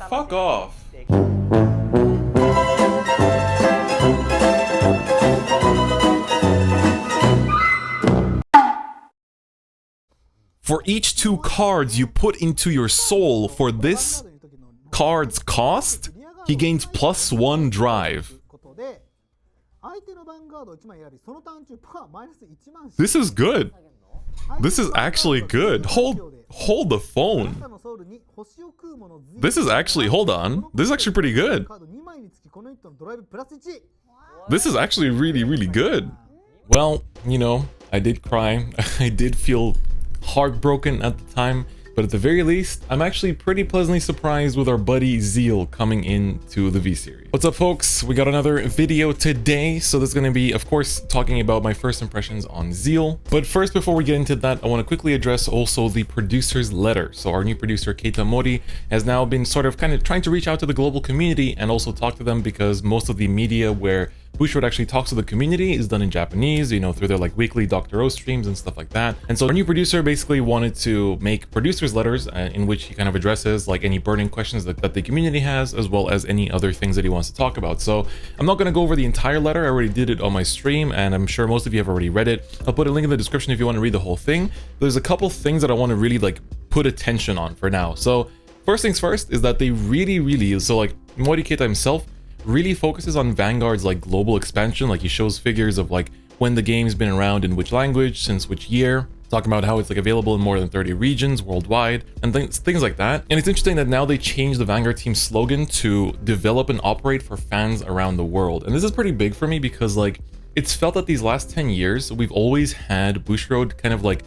Fuck off. For each 2 cards you put into your soul for this card's cost, he gains +1 drive. This is good. This is actually good. Hold the phone. This is actually, hold on. This is actually pretty good. This is actually really good. Well, you know, I did cry. I did feel heartbroken at the time, but at the very least, I'm actually pretty pleasantly surprised with our buddy Zeal coming into the V-Series. What's up, folks? We got another video today, so this is going to be, of course, talking about my first impressions on Zeal. But first, before we get into that, I want to quickly address also the producer's letter. So our new producer, Keita Mori, has now been sort of kind of trying to reach out to the global community and also talk to them, because most of the media where Bushiroad actually talks to the community is done in Japanese, you know, through their like weekly Dr. O streams and stuff like that. And so our new producer basically wanted to make producer's letters in which he kind of addresses like any burning questions that the community has, as well as any other things that he wants to talk about. So I'm not going to go over the entire letter. I already did it on my stream, and I'm sure most of you have already read it. I'll put a link in the description if you want to read the whole thing. There's a couple things that I want to really like put attention on for now. So first things first is that they really, so like Mori Keita himself really focuses on Vanguard's like global expansion. Like he shows figures of like when the game's been around, in which language, since which year, talking about how it's like available in more than 30 regions worldwide and things like that. And it's interesting that now they changed the Vanguard team's slogan to develop and operate for fans around the world. And this is pretty big for me because like it's felt that these last 10 years we've always had Bushiroad kind of like,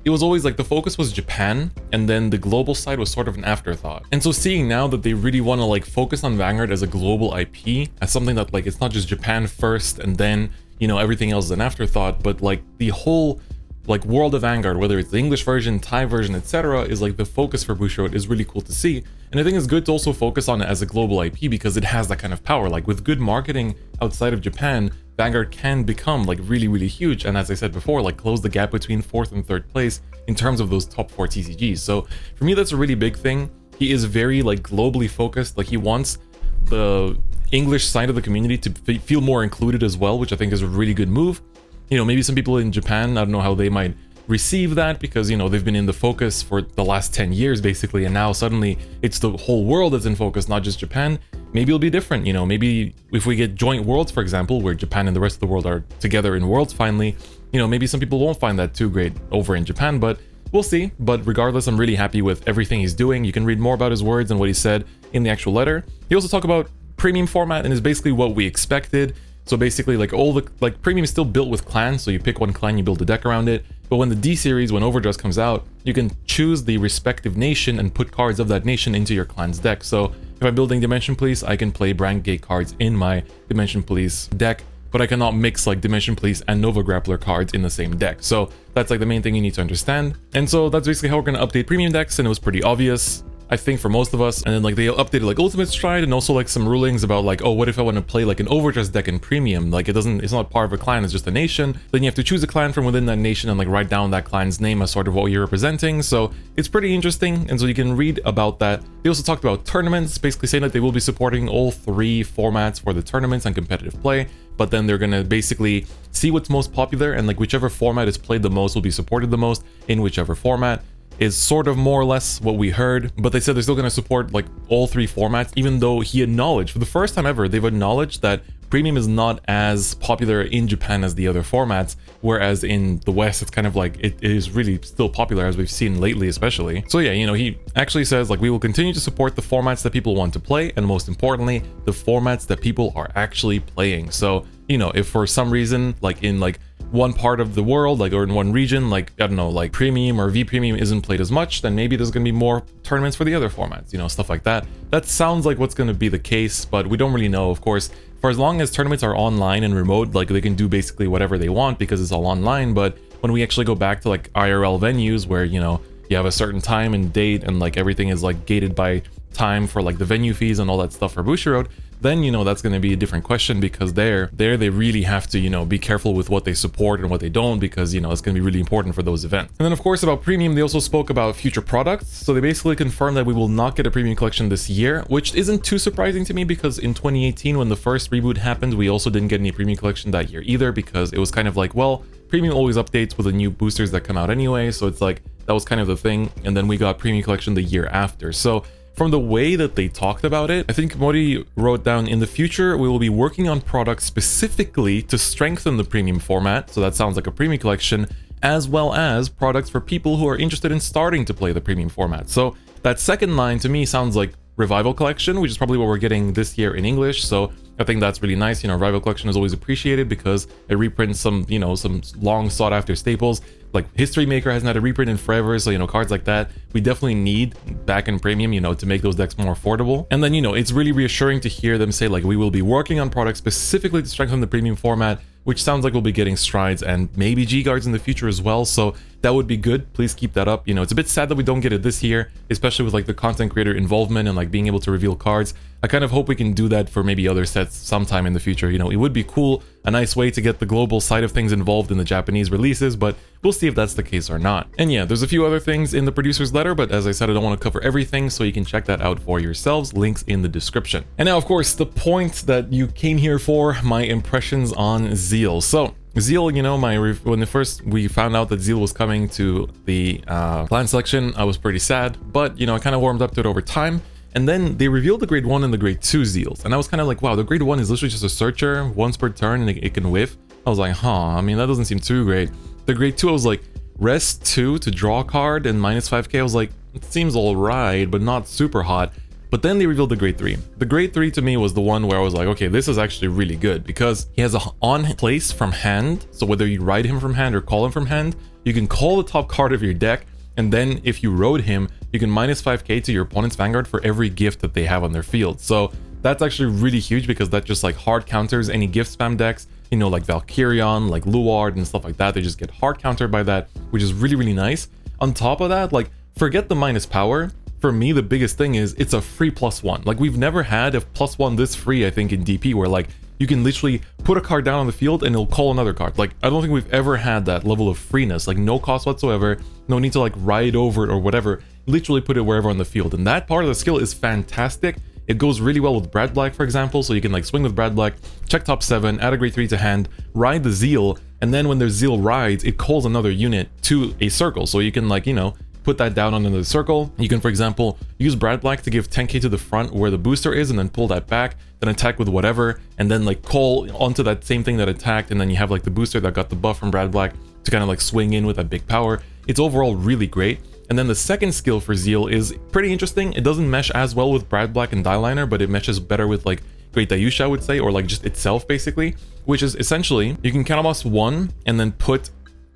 it was always like the focus was Japan, and then the global side was sort of an afterthought. And so seeing now that they really want to like focus on Vanguard as a global IP, as something that like it's not just Japan first and then, you know, everything else is an afterthought, but like the whole like world of Vanguard, whether it's the English version, Thai version, etc., is like the focus for Bushiroad, is really cool to see. And I think it's good to also focus on it as a global IP because it has that kind of power. Like with good marketing outside of Japan, Vanguard can become like really huge, and as I said before, like close the gap between 4th and 3rd place in terms of those top 4 TCGs. So for me, that's a really big thing. He is very like globally focused. Like he wants the English side of the community to feel more included as well, which I think is a really good move. You know, maybe some people in Japan, I don't know how they might receive that, because you know they've been in the focus for the last 10 years basically, and now suddenly it's the whole world that's in focus, not just Japan. Maybe it'll be different, you know, maybe if we get joint worlds, for example, where Japan and the rest of the world are together in worlds finally, you know, maybe some people won't find that too great over in Japan, but we'll see. But regardless, I'm really happy with everything he's doing. You can read more about his words and what he said in the actual letter. He also talked about premium format, and is basically what we expected. So basically, like all the like premium is still built with clans, so you pick one clan, you build a deck around it. But when the D series, when Overdress comes out, you can choose the respective nation and put cards of that nation into your clan's deck. So if I'm building Dimension Police, I can play Brand Gate cards in my Dimension Police deck, but I cannot mix like Dimension Police and Nova Grappler cards in the same deck. So that's like the main thing you need to understand. And so that's basically how we're going to update premium decks, and it was pretty obvious, I think, for most of us. And then like they updated like Ultimate Stride, and also like some rulings about like, oh, what if I want to play like an Overdress deck in premium? Like it's not part of a clan, it's just a nation. Then you have to choose a clan from within that nation and like write down that clan's name as sort of what you're representing. So it's pretty interesting, and so you can read about that. They also talked about tournaments, basically saying that they will be supporting all 3 formats for the tournaments and competitive play, but then they're gonna basically see what's most popular, and like whichever format is played the most will be supported the most in whichever format. Is sort of more or less what we heard, but they said they're still going to support like all 3 formats, even though he acknowledged, for the first time ever, they've acknowledged that premium is not as popular in Japan as the other formats, whereas in the West it's kind of like it is really still popular, as we've seen lately especially. So yeah, you know, he actually says like we will continue to support the formats that people want to play, and most importantly the formats that people are actually playing. So you know, if for some reason like in like one part of the world, like, or in one region, like, I don't know, like premium or V premium isn't played as much, then maybe there's gonna be more tournaments for the other formats, you know, stuff like that. That sounds like what's gonna be the case, but we don't really know, of course. For as long as tournaments are online and remote, like they can do basically whatever they want because it's all online. But when we actually go back to like IRL venues where, you know, you have a certain time and date and like everything is like gated by time for like the venue fees and all that stuff for Bushiroad, then, you know, that's going to be a different question, because there they really have to, you know, be careful with what they support and what they don't, because, you know, it's going to be really important for those events. And then, of course, about premium, they also spoke about future products. So they basically confirmed that we will not get a premium collection this year, which isn't too surprising to me, because in 2018, when the first reboot happened, we also didn't get any premium collection that year either, because it was kind of like, well, premium always updates with the new boosters that come out anyway, so it's like, that was kind of the thing. And then we got premium collection the year after. So from the way that they talked about it, I think Mori wrote down, in the future, we will be working on products specifically to strengthen the premium format. So that sounds like a premium collection, as well as products for people who are interested in starting to play the premium format. So that second line to me sounds like Revival Collection, which is probably what we're getting this year in English. So I think that's really nice. You know, Revival Collection is always appreciated because it reprints some, you know, some long sought after staples. Like History Maker hasn't had a reprint in forever, so, you know, cards like that we definitely need back in premium, you know, to make those decks more affordable. And then, you know, it's really reassuring to hear them say, like, we will be working on products specifically to strengthen the premium format, which sounds like we'll be getting strides and maybe G-Guards in the future as well, so that would be good. Please keep that up. You know, it's a bit sad that we don't get it this year, especially with like the content creator involvement and like being able to reveal cards. I kind of hope we can do that for maybe other sets sometime in the future. You know, it would be cool, a nice way to get the global side of things involved in the Japanese releases, but we'll see if that's the case or not. And yeah, there's a few other things in the producer's letter, but as I said, I don't want to cover everything, so you can check that out for yourselves. Links in the description. And now, of course, the point that you came here for, my impressions on Zeal. So Zeal, you know, when first we found out that Zeal was coming to the clan selection, I was pretty sad, but, you know, I kind of warmed up to it over time. And then they revealed the grade 1 and the grade 2 Zeals, and I was kind of like, wow, the grade 1 is literally just a searcher once per turn and it can whiff. I was like, I mean, that doesn't seem too great. The grade 2, I was like, rest 2 to draw a card and minus 5k. I was like, it seems alright, but not super hot. But then they revealed the grade 3. The grade 3 to me was the one where I was like, okay, this is actually really good, because he has a on place from hand. So whether you ride him from hand or call him from hand, you can call the top card of your deck, and then if you rode him, you can minus 5k to your opponent's Vanguard for every gift that they have on their field. So that's actually really huge, because that just like hard counters any gift spam decks, you know, like Valkyrion, like Luard and stuff like that. They just get hard countered by that, which is really, really nice. On top of that, like, forget the minus power. For me, the biggest thing is it's a free +1. Like, we've never had a +1 this free, I think, in DP, where like you can literally put a card down on the field and it'll call another card. Like, I don't think we've ever had that level of freeness, like no cost whatsoever, no need to like ride over it or whatever, literally put it wherever on the field. And that part of the skill is fantastic. It goes really well with Brad Black, for example, so you can like swing with Brad Black, check top 7, add a grade 3 to hand, ride the Zeal, and then when their Zeal rides, it calls another unit to a circle, so you can like, you know, put that down on another circle. You can, for example, use Brad Black to give 10k to the front where the booster is, and then pull that back, then attack with whatever, and then like call onto that same thing that attacked, and then you have like the booster that got the buff from Brad Black to kind of like swing in with that big power. It's overall really great. And then the second skill for Zeal is pretty interesting. It doesn't mesh as well with Brad Black and Dieliner, but it meshes better with like Great Dayusha, I would say, or like just itself basically, which is essentially you can counterboss 1 and then put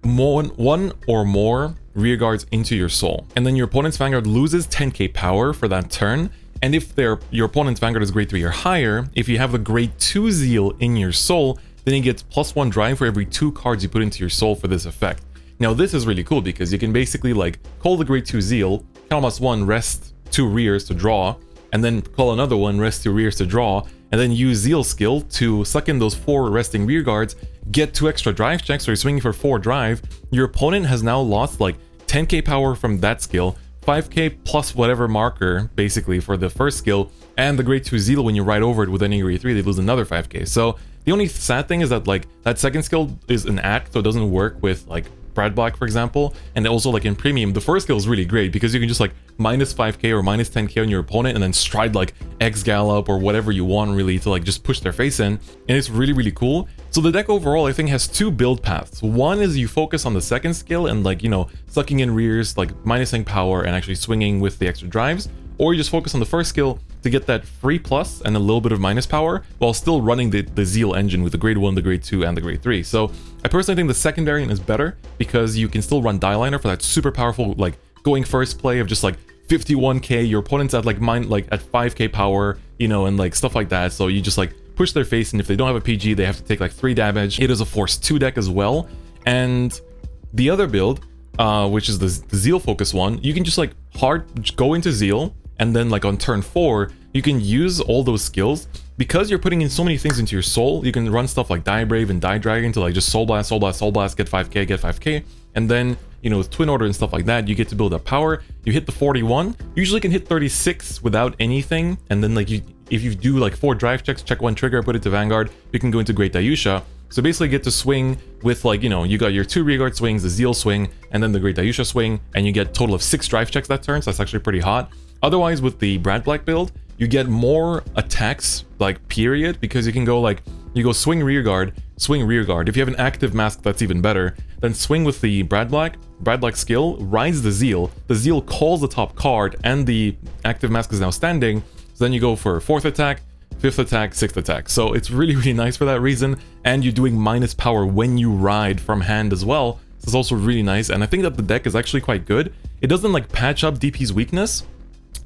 one or more rear guards into your soul, and then your opponent's Vanguard loses 10k power for that turn. And if your opponent's Vanguard is grade 3 or higher, if you have the grade 2 Zeal in your soul, then he gets +1 drive for every 2 cards you put into your soul for this effect. Now this is really cool, because you can basically like call the grade 2 Zeal, counterboss 1, rest 2 rears to draw, and then call another one, rest 2 rears to draw, and then use Zeal skill to suck in those 4 resting rear guards, get 2 extra drive checks, so you're swinging for 4 drive. Your opponent has now lost like 10k power from that skill, 5k plus whatever marker basically for the first skill, and the grade 2 Zeal, when you ride over it with any grade 3, they lose another 5k. So the only sad thing is that like that second skill is an act, so it doesn't work with like Brad Black, for example. And also like in premium, the first skill is really great, because you can just like minus 5k or minus 10k on your opponent and then stride like X Gallop or whatever you want really to like just push their face in, and it's really, really cool. So the deck overall I think has 2 build paths. One is you focus on the second skill and like, you know, sucking in rears, like minusing power and actually swinging with the extra drives, or you just focus on the first skill to get that free plus and a little bit of minus power while still running the Zeal engine with the grade 1, the grade 2, and the grade 3. So I personally think the second variant is better, because you can still run Dieliner for that super powerful like going first play of just like 51k, your opponent's at like at 5k power, you know, and like stuff like that. So you just like push their face, and if they don't have a PG, they have to take like 3 damage. It is a force 2 deck as well. And the other build, which is the Zeal focus one, you can just like hard go into Zeal, and then like on turn 4, you can use all those skills. Because you're putting in so many things into your soul, you can run stuff like Die Brave and Die Dragon to like just Soul Blast, Soul Blast, Soul Blast, get 5k, get 5k, and then, you know, with Twin Order and stuff like that, you get to build up power. You hit the 41, usually can hit 36 without anything, and then like if you do like 4 drive checks, check 1 trigger, put it to Vanguard, you can go into Great Dayusha. So basically get to swing with like, you know, you got your 2 rearguard swings, the Zeal swing, and then the Great Dayusha swing, and you get a total of 6 drive checks that turn, so that's actually pretty hot. Otherwise, with the Brad Black build, you get more attacks, like, period, because you can go, like, you go swing rearguard. If you have an active mask, that's even better. Then swing with the Brad Black skill, rides the Zeal calls the top card, and the active mask is now standing. So then you go for 4th attack, 5th attack, 6th attack. So it's really, really nice for that reason, and you're doing minus power when you ride from hand as well. So it's also really nice, and I think that the deck is actually quite good. It doesn't, like, patch up DP's weakness.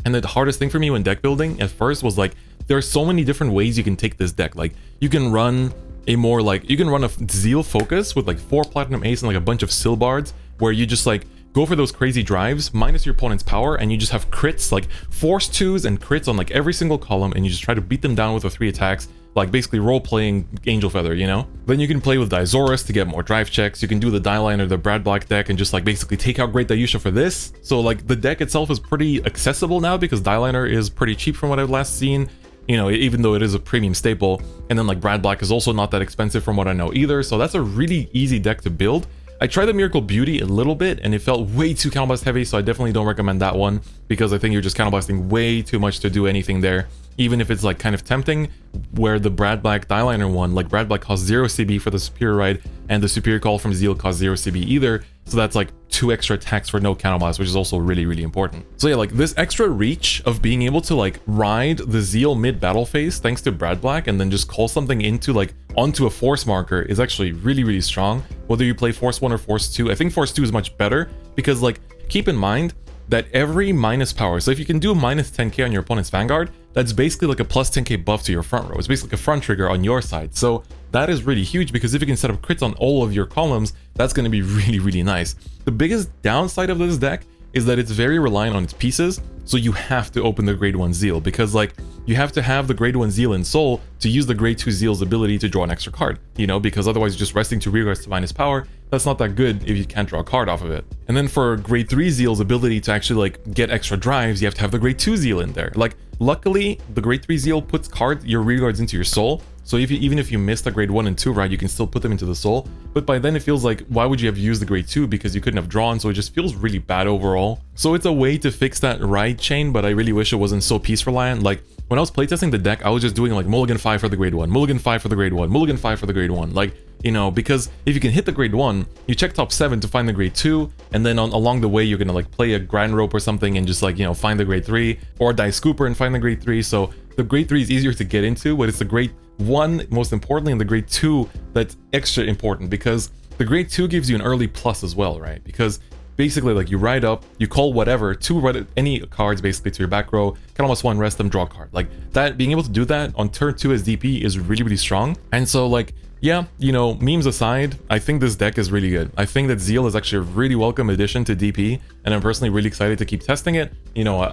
And the hardest thing for me when deck building at first was like, there are so many different ways you can take this deck. Like, you can run a more like, you can run a Zeal focus with like 4 Platinum Ace and like a bunch of Silbards, where you just like go for those crazy drives, minus your opponent's power, and you just have crits, like force 2s and crits on like every single column, and you just try to beat them down with the 3 attacks, like basically role-playing Angel Feather, you know? Then you can play with Dizoris to get more drive checks. You can do the Dieline or the Brad Black deck and just like basically take out Great Dayusha for this. So like the deck itself is pretty accessible now because Dieliner is pretty cheap from what I've last seen, you know, even though it is a premium staple. And then like Brad Black is also not that expensive from what I know either. So that's a really easy deck to build. I tried the Miracle Beauty a little bit and it felt way too counterblast heavy, so I definitely don't recommend that one because I think you're just counterblasting way too much to do anything there. Even if it's like kind of tempting, where the Brad Black Dieliner one, like Brad Black costs 0 CB for the Superior Ride, and the Superior Call from Zeal costs 0 CB either, so that's like 2 extra attacks for no counterblast, which is also really, really important. So yeah, like this extra reach of being able to like ride the Zeal mid-battle phase thanks to Brad Black and then just call something into like onto a force marker is actually really, really strong. Whether you play Force 1 or Force 2, I think Force 2 is much better because like keep in mind that every minus power, so if you can do minus 10k on your opponent's Vanguard, that's basically like a plus 10k buff to your front row. It's basically like a front trigger on your side. So that is really huge because if you can set up crits on all of your columns, that's going to be really, really nice. The biggest downside of this deck is that it's very reliant on its pieces, so you have to open the grade 1 Zeal because like you have to have the grade 1 Zeal in Soul to use the grade 2 Zeal's ability to draw an extra card, you know, because otherwise you're just resting to rearguards to minus power. That's not that good if you can't draw a card off of it. And then for grade 3 Zeal's ability to actually like get extra drives, you have to have the grade 2 Zeal in there. Like luckily the grade 3 Zeal puts your rearguards into your Soul, so even if you miss the grade 1 and 2 ride, you can still put them into the Soul. But by then it feels like, why would you have used the grade 2 because you couldn't have drawn, so it just feels really bad overall. So it's a way to fix that ride chain, but I really wish it wasn't so piece reliant. Like when I was playtesting the deck, I was just doing like mulligan 5 for the grade 1, mulligan 5 for the grade 1, mulligan 5 for the grade 1, like, you know, because if you can hit the grade 1, you check top 7 to find the grade 2, and then along the way you're gonna like play a Grand Rope or something and just like, you know, find the grade 3, or die Scooper and find the grade 3. So the grade 3 is easier to get into, but it's the grade 1 most importantly, and the grade 2 that's extra important because the grade 2 gives you an early plus as well, right? Because basically like you ride up, you call whatever, 2 any cards basically to your back row, can almost 1 rest them, draw a card. Like that, being able to do that on turn 2 as DP is really, really strong. And so like, yeah, you know, memes aside, I think this deck is really good. I think that Zeal is actually a really welcome addition to DP, and I'm personally really excited to keep testing it. You know,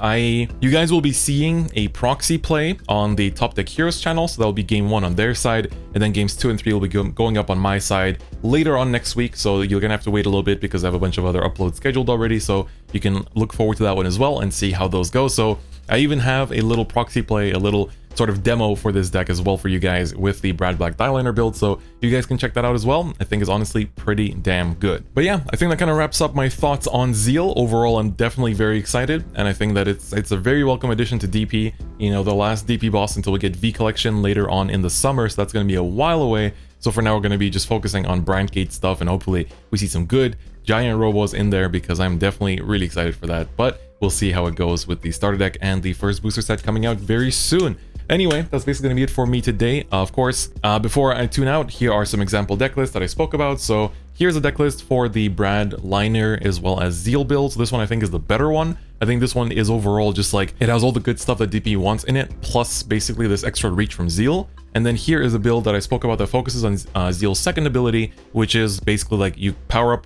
you guys will be seeing a proxy play on the Top Deck Heroes channel, so that'll be game 1 on their side, and then games 2 and 3 will be going up on my side later on next week, so you're gonna have to wait a little bit because I have a bunch of other uploads scheduled already, so you can look forward to that one as well and see how those go. So I even have a little proxy play, a little sort of demo for this deck as well for you guys with the Brad Black Dieliner build, so you guys can check that out as well. I think it's honestly pretty damn good. But yeah, I think that kind of wraps up my thoughts on Zeal. Overall, I'm definitely very excited, and I think that it's a very welcome addition to DP. You know, the last DP boss until we get V Collection later on in the summer, so that's going to be a while away. So for now, we're going to be just focusing on Brandgate stuff, and hopefully we see some good giant robos in there because I'm definitely really excited for that. But we'll see how it goes with the starter deck and the first booster set coming out very soon. Anyway, that's basically going to be it for me today. Of course, before I tune out, here are some example deck lists that I spoke about. So here's a deck list for the Brad Liner as well as Zeal builds. This one I think is the better one. I think this one is overall just like, it has all the good stuff that DP wants in it, plus basically this extra reach from Zeal. And then here is a build that I spoke about that focuses on Zeal's second ability, which is basically like you power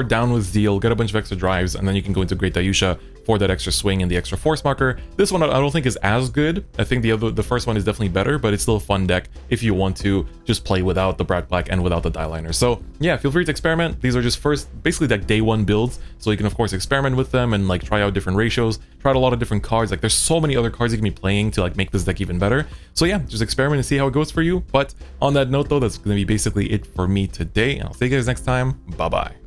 down with Zeal, get a bunch of extra drives, and then you can go into Great Dayusha for that extra swing and the extra force marker. This one I don't think is as good. I think the first one is definitely better, but it's still a fun deck if you want to just play without the Black and without the die liner. So yeah, feel free to experiment. These are just basically like day one builds, so you can of course experiment with them and like try out different ratios, try out a lot of different cards. Like there's so many other cards you can be playing to like make this deck even better. So yeah, just experiment and see how it goes for you. But on that note though, that's going to be basically it for me today, and I'll see you guys next time. Bye bye.